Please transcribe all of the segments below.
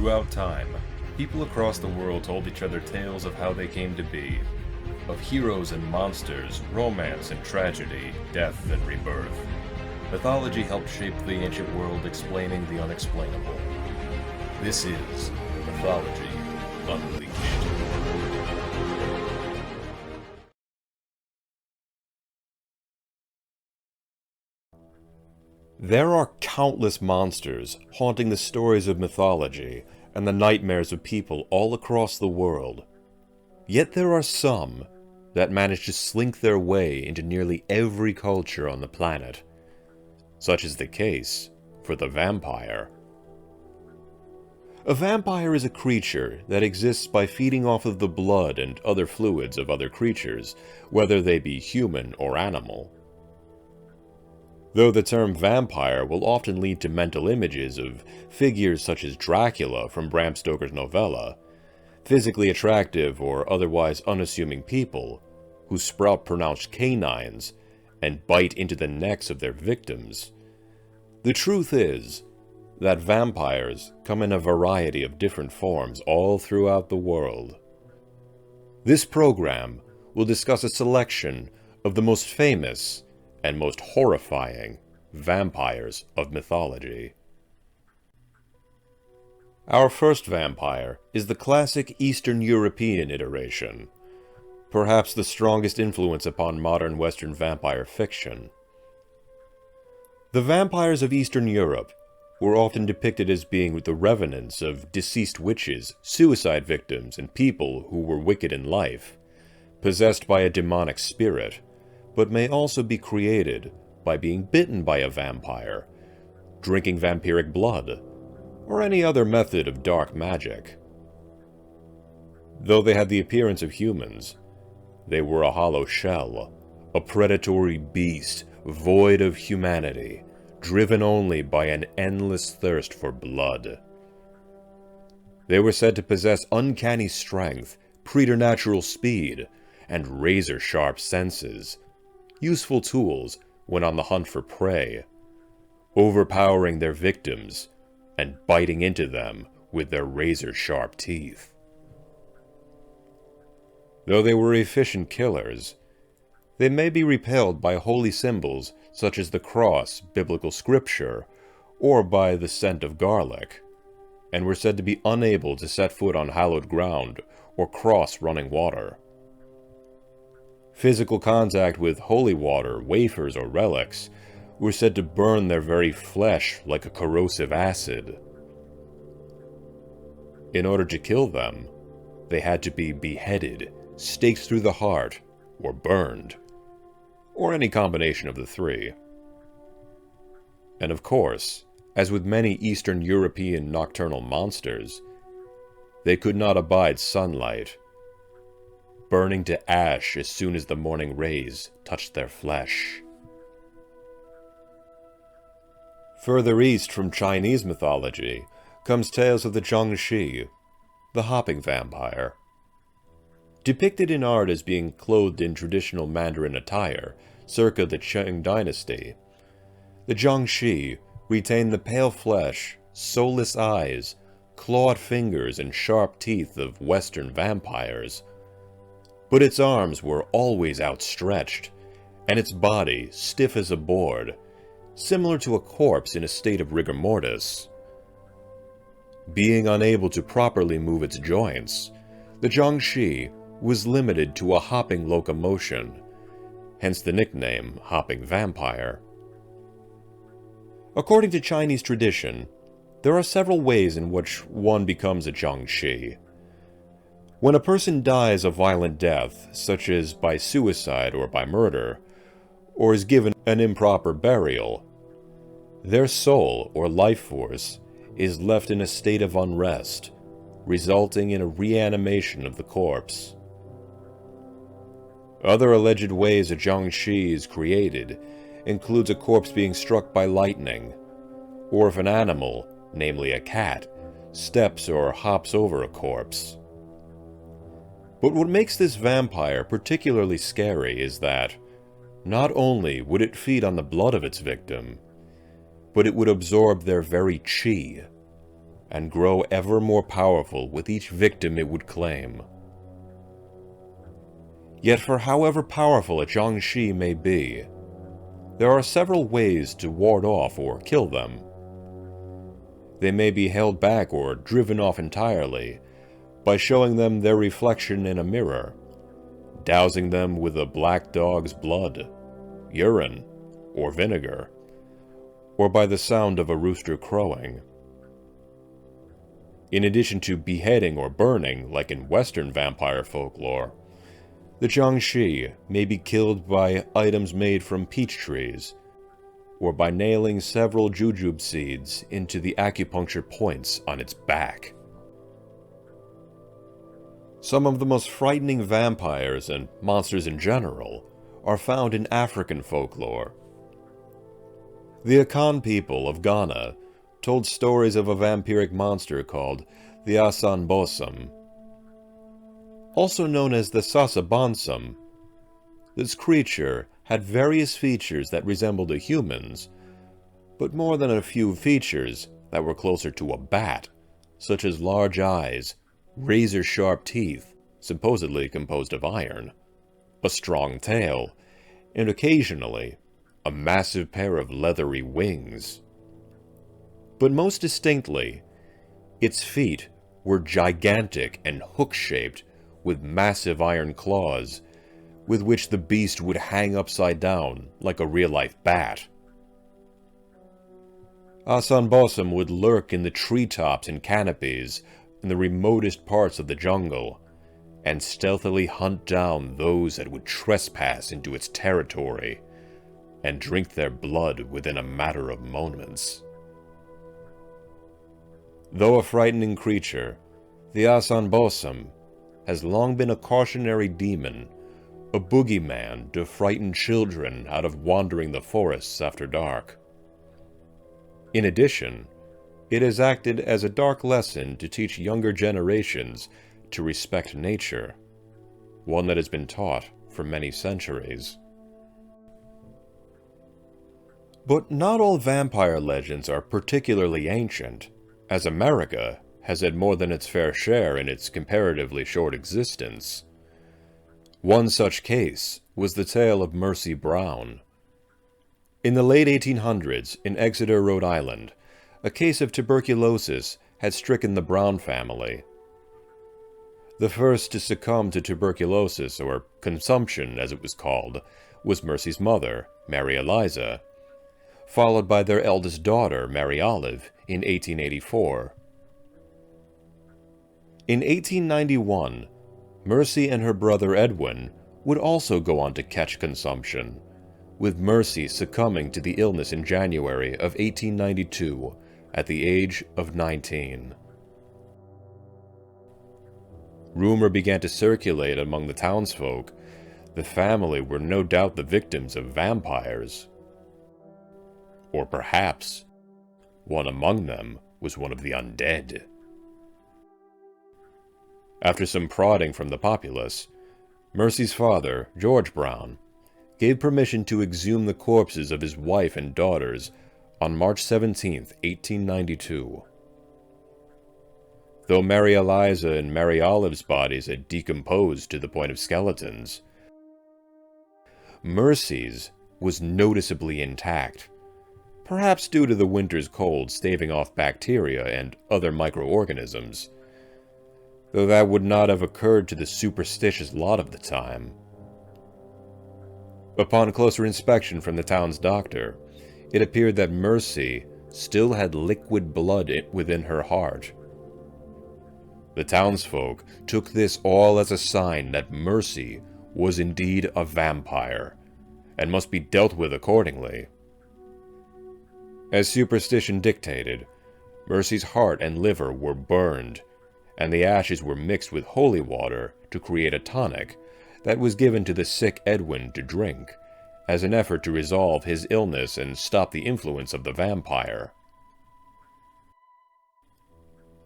Throughout time, people across the world told each other tales of how they came to be, of heroes and monsters, romance and tragedy, death and rebirth. Mythology helped shape the ancient world, explaining the unexplainable. This is Mythology Unleashed. There are countless monsters haunting the stories of mythology and the nightmares of people all across the world. Yet there are some that manage to slink their way into nearly every culture on the planet. Such is the case for the vampire. A vampire is a creature that exists by feeding off of the blood and other fluids of other creatures, whether they be human or animal. Though the term vampire will often lead to mental images of figures such as Dracula from Bram Stoker's novella, physically attractive or otherwise unassuming people who sprout pronounced canines and bite into the necks of their victims, the truth is that vampires come in a variety of different forms all throughout the world. This program will discuss a selection of the most famous and most horrifying vampires of mythology. Our first vampire is the classic Eastern European iteration, perhaps the strongest influence upon modern Western vampire fiction. The vampires of Eastern Europe were often depicted as being the revenants of deceased witches, suicide victims, and people who were wicked in life, possessed by a demonic spirit, but may also be created by being bitten by a vampire, drinking vampiric blood, or any other method of dark magic. Though they had the appearance of humans, they were a hollow shell, a predatory beast void of humanity, driven only by an endless thirst for blood. They were said to possess uncanny strength, preternatural speed, and razor-sharp senses, useful tools when on the hunt for prey, overpowering their victims and biting into them with their razor-sharp teeth. Though they were efficient killers, they may be repelled by holy symbols such as the cross, biblical scripture, or by the scent of garlic, and were said to be unable to set foot on hallowed ground or cross running water. Physical contact with holy water, wafers, or relics were said to burn their very flesh like a corrosive acid. In order to kill them, they had to be beheaded, staked through the heart, or burned, or any combination of the three. And of course, as with many Eastern European nocturnal monsters, they could not abide sunlight, burning to ash as soon as the morning rays touched their flesh. Further east from Chinese mythology comes tales of the Jiang-shi, the hopping vampire. Depicted in art as being clothed in traditional Mandarin attire, circa the Qing dynasty, the Jiang-shi retained the pale flesh, soulless eyes, clawed fingers, and sharp teeth of Western vampires. But its arms were always outstretched, and its body stiff as a board, similar to a corpse in a state of rigor mortis. Being unable to properly move its joints, the Jiang-shi was limited to a hopping locomotion, hence the nickname Hopping Vampire. According to Chinese tradition, there are several ways in which one becomes a Jiang-shi. When a person dies a violent death, such as by suicide or by murder, or is given an improper burial, their soul or life force is left in a state of unrest, resulting in a reanimation of the corpse. Other alleged ways a Jiang-shi is created includes a corpse being struck by lightning, or if an animal, namely a cat, steps or hops over a corpse. But what makes this vampire particularly scary is that not only would it feed on the blood of its victim, but it would absorb their very chi. and grow ever more powerful with each victim it would claim. Yet for however powerful a Jiang-shi may be, there are several ways to ward off or kill them. They may be held back or driven off entirely by showing them their reflection in a mirror, dousing them with a black dog's blood, urine, or vinegar, or by the sound of a rooster crowing. In addition to beheading or burning, like in Western vampire folklore, the Jiang-shi may be killed by items made from peach trees, or by nailing several jujube seeds into the acupuncture points on its back. Some of the most frightening vampires and monsters in general are found in African folklore. The Akan people of Ghana told stories of a vampiric monster called the Asanbosam. Also known as the Asanbosam, this creature had various features that resembled the humans, but more than a few features that were closer to a bat, such as large eyes, razor-sharp teeth, supposedly composed of iron, a strong tail, and occasionally a massive pair of leathery wings. But most distinctly, its feet were gigantic and hook-shaped with massive iron claws, with which the beast would hang upside down like a real-life bat. Asanbosam would lurk in the treetops and canopies in the remotest parts of the jungle, and stealthily hunt down those that would trespass into its territory, and drink their blood within a matter of moments. Though a frightening creature, the Asanbosam has long been a cautionary demon, a boogeyman to frighten children out of wandering the forests after dark. In addition, it has acted as a dark lesson to teach younger generations to respect nature, one that has been taught for many centuries. But not all vampire legends are particularly ancient, as America has had more than its fair share in its comparatively short existence. One such case was the tale of Mercy Brown. In the late 1800s, in Exeter, Rhode Island, a case of tuberculosis had stricken the Brown family. The first to succumb to tuberculosis, or consumption as it was called, was Mercy's mother, Mary Eliza, followed by their eldest daughter, Mary Olive, in 1884. In 1891, Mercy and her brother Edwin would also go on to catch consumption, with Mercy succumbing to the illness in January of 1892 at the age of 19. Rumor began to circulate among the townsfolk. The family were no doubt the victims of vampires. Or perhaps one among them was one of the undead. After some prodding from the populace, Mercy's father, George Brown, gave permission to exhume the corpses of his wife and daughters on March 17, 1892. Though Mary Eliza and Mary Olive's bodies had decomposed to the point of skeletons, Mercy's was noticeably intact, perhaps due to the winter's cold staving off bacteria and other microorganisms, though that would not have occurred to the superstitious lot of the time. Upon closer inspection from the town's doctor, it appeared that Mercy still had liquid blood within her heart. The townsfolk took this all as a sign that Mercy was indeed a vampire, and must be dealt with accordingly. As superstition dictated, Mercy's heart and liver were burned, and the ashes were mixed with holy water to create a tonic that was given to the sick Edwin to drink, as an effort to resolve his illness and stop the influence of the vampire.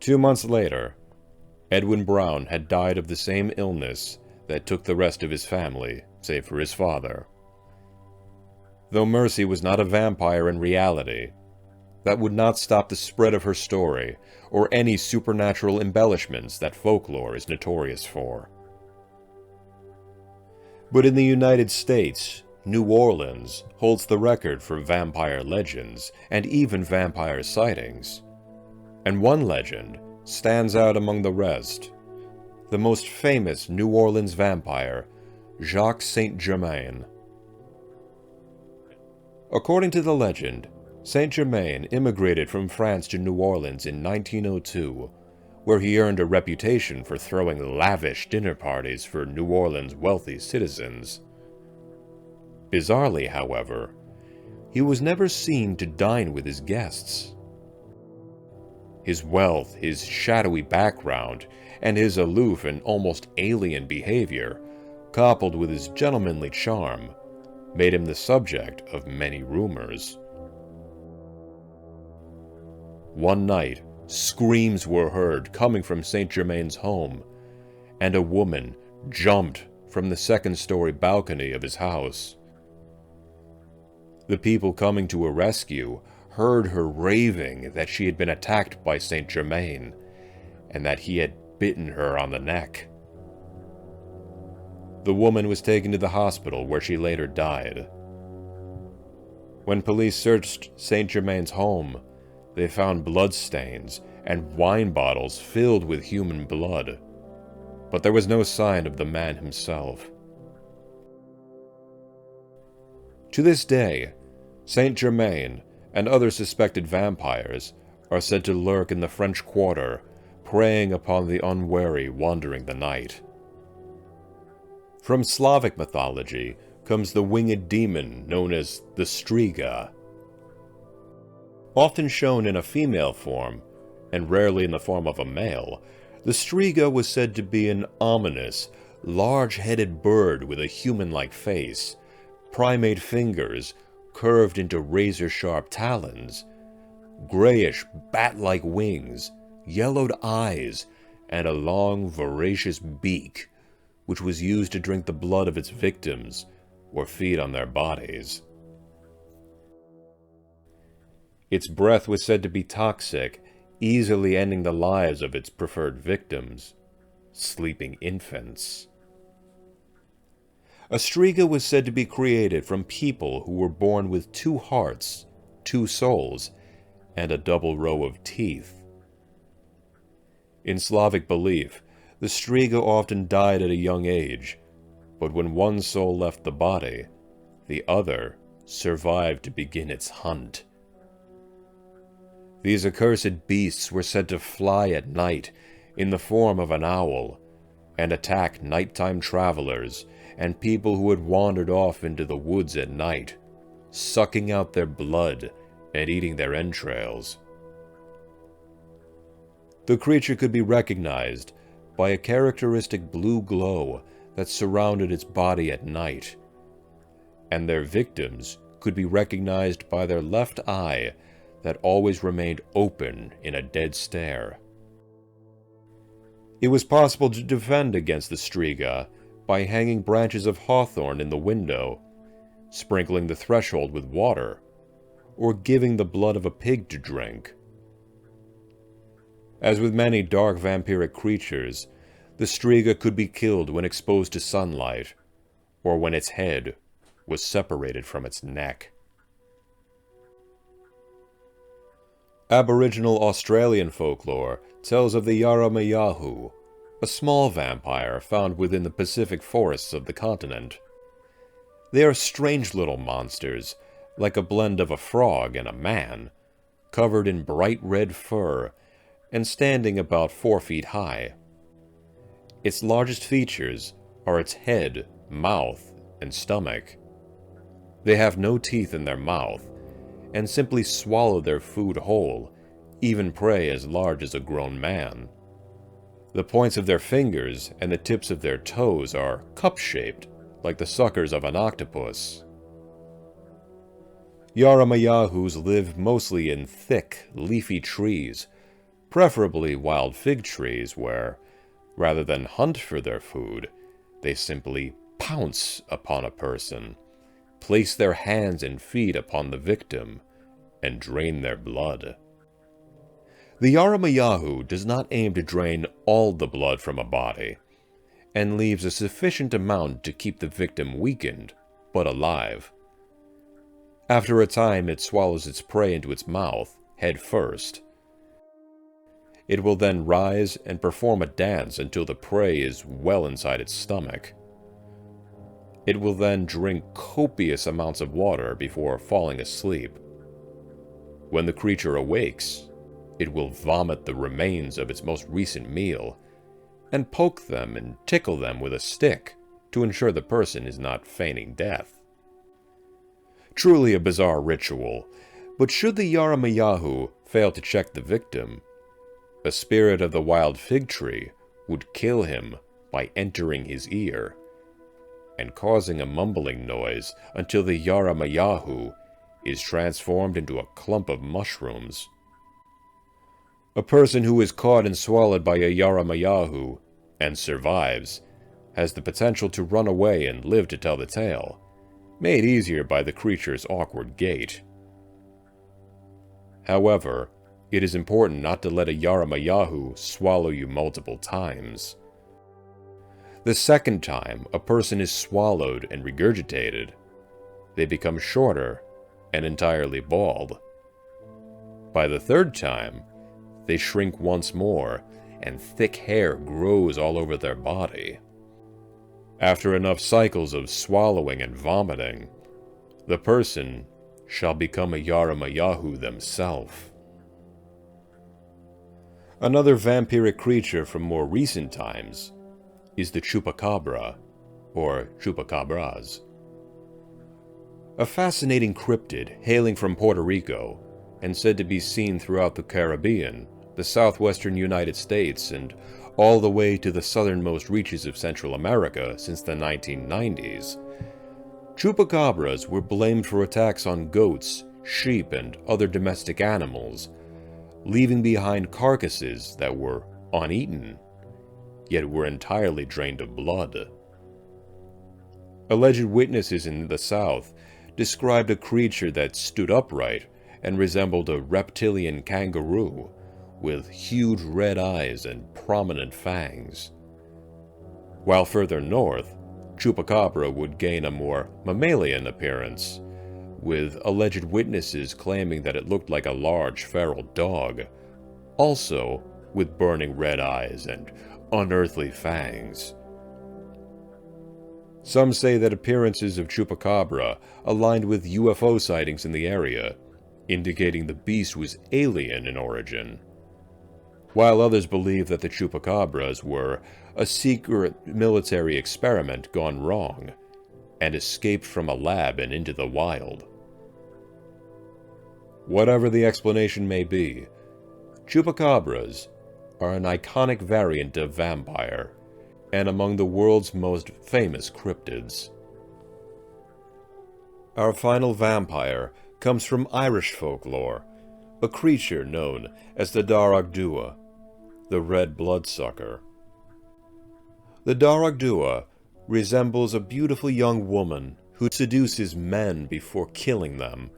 2 months later, Edwin Brown had died of the same illness that took the rest of his family, save for his father. Though Mercy was not a vampire in reality, that would not stop the spread of her story, or any supernatural embellishments that folklore is notorious for. But in the United States, New Orleans holds the record for vampire legends and even vampire sightings. And one legend stands out among the rest. The most famous New Orleans vampire, Jacques Saint-Germain. According to the legend, Saint-Germain immigrated from France to New Orleans in 1902, where he earned a reputation for throwing lavish dinner parties for New Orleans' wealthy citizens. Bizarrely, however, he was never seen to dine with his guests. His wealth, his shadowy background, and his aloof and almost alien behavior, coupled with his gentlemanly charm, made him the subject of many rumors. One night, screams were heard coming from Saint-Germain's home, and a woman jumped from the second-story balcony of his house. The people coming to her rescue heard her raving that she had been attacked by Saint-Germain, and that he had bitten her on the neck. The woman was taken to the hospital, where she later died. When police searched Saint-Germain's home, they found bloodstains and wine bottles filled with human blood, but there was no sign of the man himself. To this day, Saint-Germain and other suspected vampires are said to lurk in the French Quarter, preying upon the unwary wandering the night. From Slavic mythology comes the winged demon known as the Striga. Often shown in a female form, and rarely in the form of a male, the Striga was said to be an ominous, large-headed bird with a human-like face, primate fingers curved into razor-sharp talons, grayish bat-like wings, yellowed eyes, and a long, voracious beak, which was used to drink the blood of its victims or feed on their bodies. Its breath was said to be toxic, easily ending the lives of its preferred victims, sleeping infants. A Striga was said to be created from people who were born with 2 hearts, 2 souls, and a double row of teeth. In Slavic belief, the Striga often died at a young age, but when one soul left the body, the other survived to begin its hunt. These accursed beasts were said to fly at night in the form of an owl, and attack nighttime travelers and people who had wandered off into the woods at night, sucking out their blood and eating their entrails. The creature could be recognized by a characteristic blue glow that surrounded its body at night, and their victims could be recognized by their left eye that always remained open in a dead stare. It was possible to defend against the Striga by hanging branches of hawthorn in the window, sprinkling the threshold with water, or giving the blood of a pig to drink. As with many dark vampiric creatures, the Striga could be killed when exposed to sunlight, or when its head was separated from its neck. Aboriginal Australian folklore tells of the Yara-ma-yha-who, a small vampire found within the Pacific forests of the continent. They are strange little monsters, like a blend of a frog and a man, covered in bright red fur, and standing about 4 feet high. Its largest features are its head, mouth, and stomach. They have no teeth in their mouth, and simply swallow their food whole, even prey as large as a grown man. The points of their fingers and the tips of their toes are cup-shaped, like the suckers of an octopus. Yara-ma-yha-whos live mostly in thick, leafy trees, preferably wild fig trees where, rather than hunt for their food, they simply pounce upon a person, place their hands and feet upon the victim, and drain their blood. The Yara-ma-yha-who does not aim to drain all the blood from a body, and leaves a sufficient amount to keep the victim weakened, but alive. After a time, it swallows its prey into its mouth, head first. It will then rise and perform a dance until the prey is well inside its stomach. It will then drink copious amounts of water before falling asleep. When the creature awakes, it will vomit the remains of its most recent meal, and poke them and tickle them with a stick to ensure the person is not feigning death. Truly a bizarre ritual, but should the Yara-ma-yha-who fail to check the victim, a spirit of the wild fig tree would kill him by entering his ear and causing a mumbling noise until the Yara-ma-yha-who is transformed into a clump of mushrooms. A person who is caught and swallowed by a Yara-ma-yha-who and survives has the potential to run away and live to tell the tale, made easier by the creature's awkward gait. However, it is important not to let a Yara-ma-yha-who swallow you multiple times. The second time a person is swallowed and regurgitated, they become shorter and entirely bald. By the third time, they shrink once more, and thick hair grows all over their body. After enough cycles of swallowing and vomiting, the person shall become a Yara-ma-yha-who themselves. Another vampiric creature from more recent times is the chupacabra, or chupacabras. A fascinating cryptid hailing from Puerto Rico and said to be seen throughout the Caribbean, the southwestern United States, and all the way to the southernmost reaches of Central America since the 1990s. Chupacabras were blamed for attacks on goats, sheep, and other domestic animals, leaving behind carcasses that were uneaten, yet were entirely drained of blood. Alleged witnesses in the South described a creature that stood upright and resembled a reptilian kangaroo, with huge red eyes and prominent fangs. While further north, Chupacabra would gain a more mammalian appearance, with alleged witnesses claiming that it looked like a large feral dog, also with burning red eyes and unearthly fangs. Some say that appearances of Chupacabra aligned with UFO sightings in the area, indicating the beast was alien in origin, while others believe that the Chupacabras were a secret military experiment gone wrong, and escaped from a lab and into the wild. Whatever the explanation may be, Chupacabras are an iconic variant of vampire, and among the world's most famous cryptids. Our final vampire comes from Irish folklore, a creature known as the Dearg Due, the red bloodsucker. The Dearg Due resembles a beautiful young woman who seduces men before killing them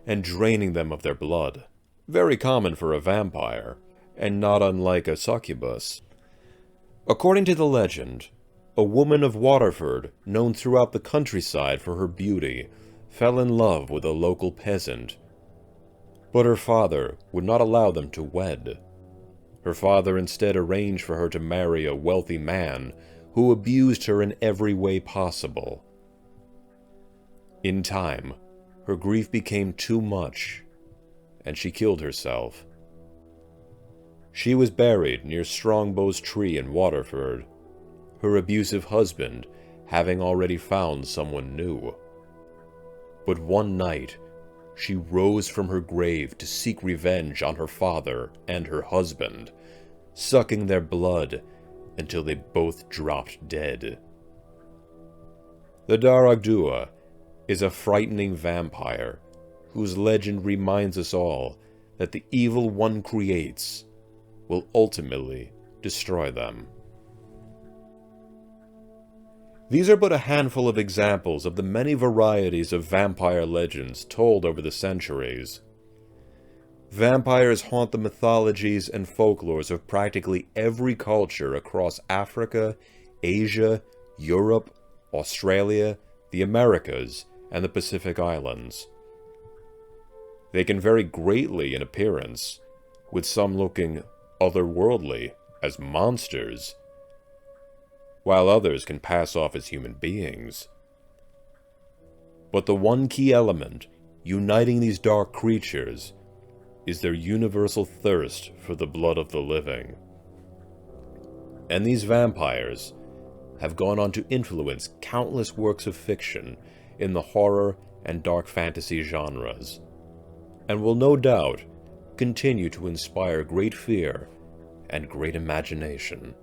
and draining them of their blood. Very common for a vampire, and not unlike a succubus. According to the legend, a woman of Waterford, known throughout the countryside for her beauty, fell in love with a local peasant, but her father would not allow them to wed. Her father instead arranged for her to marry a wealthy man who abused her in every way possible. In time, her grief became too much, and she killed herself. She was buried near Strongbow's tree in Waterford, her abusive husband having already found someone new. But one night, she rose from her grave to seek revenge on her father and her husband, sucking their blood until they both dropped dead. The Dearg Due is a frightening vampire whose legend reminds us all that the evil one creates will ultimately destroy them. These are but a handful of examples of the many varieties of vampire legends told over the centuries. Vampires haunt the mythologies and folklores of practically every culture across Africa, Asia, Europe, Australia, the Americas, and the Pacific Islands. They can vary greatly in appearance, with some looking otherworldly as monsters, while others can pass off as human beings. But the one key element uniting these dark creatures is their universal thirst for the blood of the living. And these vampires have gone on to influence countless works of fiction in the horror and dark fantasy genres, and will no doubt continue to inspire great fear and great imagination.